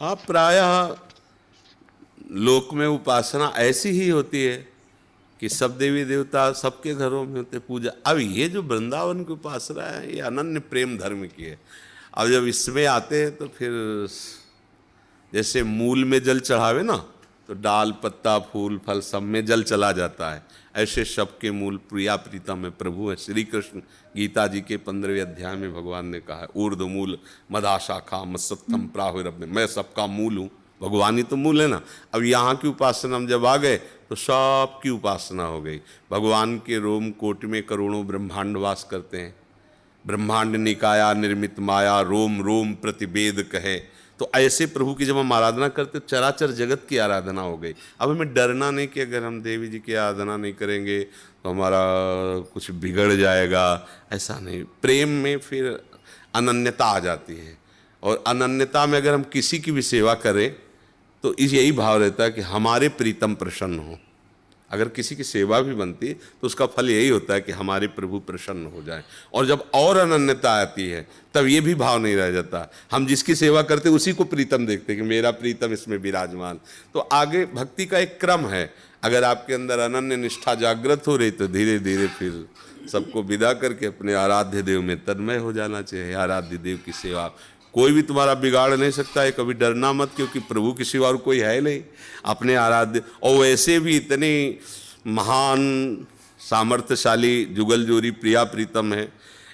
हाँ, प्रायः लोक में उपासना ऐसी ही होती है कि सब देवी देवता सबके घरों में होते पूजा। अब ये जो वृंदावन की उपासना है ये अनन्य प्रेम धर्म की है। अब जब इसमें आते हैं तो फिर जैसे मूल में जल चढ़ावे ना, तो डाल पत्ता फूल फल सब में जल चला जाता है। ऐसे सबके मूल प्रिया प्रीतम है प्रभु है श्री कृष्ण। गीता जी के 15वें अध्याय में भगवान ने कहा है ऊर्ध्व मूल मदाशाखा मत्सत्थम प्राहुरभ्य, मैं सबका मूल हूँ। भगवान ही तो मूल है ना। अब यहाँ की उपासना हम जब आ गए तो सबकी उपासना हो गई। भगवान के रोम कोट में करोड़ों ब्रह्मांड वास करते हैं। ब्रह्मांड निकाया निर्मित माया रोम रोम प्रतिवेद कहे। तो ऐसे प्रभु की जब हम आराधना करते चराचर जगत की आराधना हो गई। अब हमें डरना नहीं कि अगर हम देवी जी की आराधना नहीं करेंगे तो हमारा कुछ बिगड़ जाएगा, ऐसा नहीं। प्रेम में फिर अनन्यता आ जाती है, और अनन्यता में अगर हम किसी की भी सेवा करें तो इस यही भाव रहता है कि हमारे प्रीतम प्रसन्न हो। अगर किसी की सेवा भी बनती तो उसका फल यही होता है कि हमारे प्रभु प्रसन्न हो जाए। और जब और अनन्यता आती है तब ये भी भाव नहीं रह जाता, हम जिसकी सेवा करते उसी को प्रीतम देखते कि मेरा प्रीतम इसमें विराजमान। तो आगे भक्ति का एक क्रम है। अगर आपके अंदर अनन्य निष्ठा जागृत हो रही तो धीरे धीरे फिर सबको विदा करके अपने आराध्य देव में तन्मय हो जाना चाहिए। आराध्य देव की सेवा कोई भी तुम्हारा बिगाड़ नहीं सकता है, कभी डरना मत, क्योंकि प्रभु के सिवा और कोई है नहीं अपने आराध्य। और वैसे भी इतने महान सामर्थ्यशाली जुगल जोरी प्रिया प्रीतम है,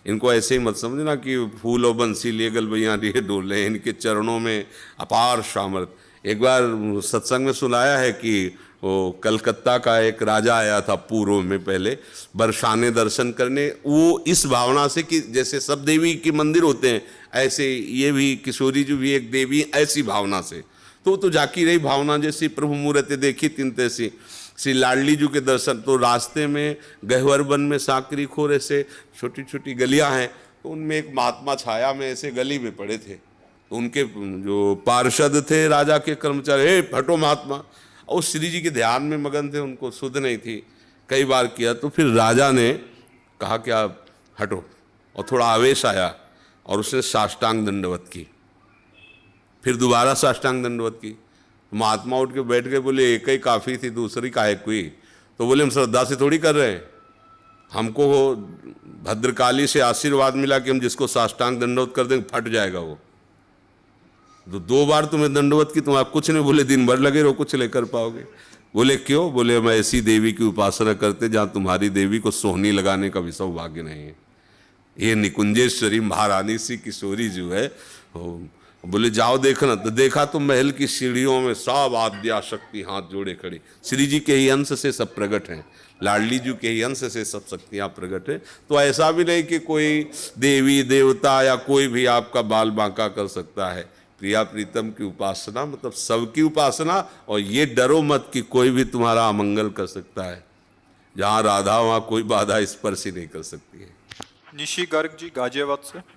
इनको ऐसे ही मत समझना कि फूल और बंसी लिए गलबैयाँ लिए डोल रहे हैं। इनके चरणों में अपार सामर्थ्य। एक बार सत्संग में सुनाया है कि वो कलकत्ता का एक राजा आया था पूर्व में पहले बरसाने दर्शन करने, वो इस भावना से कि जैसे सब देवी के मंदिर होते हैं ऐसे ये भी किशोरी जी भी एक देवी, ऐसी भावना से। तो जाकी रही भावना जैसी प्रभु मूर्ति देखी तीन तैसी। श्री लाडली जी के दर्शन तो रास्ते में गहवर वन में साकरी खोर ऐसे छोटी छोटी गलियां हैं, तो उनमें एक महात्मा छाया में ऐसे गली में पड़े थे। तो उनके जो पार्षद थे राजा के कर्मचारी, हे हटो महात्मा, और श्री जी के ध्यान में मगन थे, उनको सुध नहीं थी। कई बार किया तो फिर राजा ने कहा कि आप हटो, और थोड़ा आवेश आया और उसने साष्टांग दंडवत की। फिर दोबारा साष्टांग दंडवत की। महात्मा उठ के बैठ गए, बोले एक ही काफ़ी थी, दूसरी काहे कोई। तो बोले हम श्रद्धा से थोड़ी कर रहे हैं, हमको भद्रकाली से आशीर्वाद मिला कि हम जिसको साष्टांग दंडवत कर देंगे फट जाएगा वो। तो 2 बार तुम्हें दंडवत की, तुम आप कुछ नहीं बोले, दिन भर लगे रहो कुछ लेकर पाओगे। बोले क्यों? बोले हम ऐसी देवी की उपासना करते जहाँ तुम्हारी देवी को सोहनी लगाने का भी सौभाग्य नहीं है। ये निकुंजेश्वरी महारानी सी किशोरी जो है, बोले जाओ देखना। तो देखा तो महल की सीढ़ियों में सब आद्या शक्ति हाथ जोड़े खड़ी। श्री जी के ही अंश से सब प्रकट हैं, लाडली जी के ही अंश से सब शक्तियाँ प्रकट है। तो ऐसा भी नहीं कि कोई देवी देवता या कोई भी आपका बाल बांका कर सकता है। प्रिया प्रीतम की उपासना मतलब सबकी उपासना, और ये डरो मत कि कोई भी तुम्हारा अमंगल कर सकता है। जहाँ राधा वहाँ कोई बाधा स्पर्श ही नहीं कर सकती है। निशी गर्ग जी गाजियाबाद से।